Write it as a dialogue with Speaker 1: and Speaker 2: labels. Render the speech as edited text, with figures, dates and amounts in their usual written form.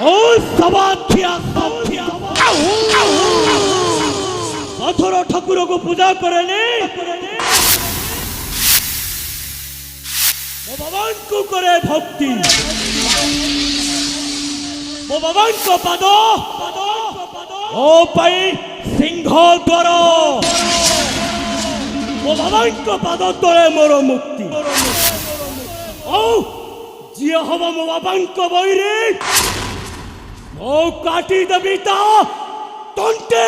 Speaker 1: ও সবাখিয়া পথর ঠাকুরকে পূজা করেনি ମୋ ବାବାଙ୍କୁ କରେ ଭକ୍ତି ମୋ ବାବାଙ୍କ ପାଦ ମୋ ପାଇଁ ସିଂହ ଦ୍ୱାର ମୋ ବାବାଙ୍କ ପାଦ ତଳେ ମୋର ମୁକ୍ତି ଆଉ ଯିଏ ହବ ମୋ ବାବାଙ୍କ ବୈରୀ ମୁଁ କାଟି ଦେବି ତା ତଣ୍ଟି।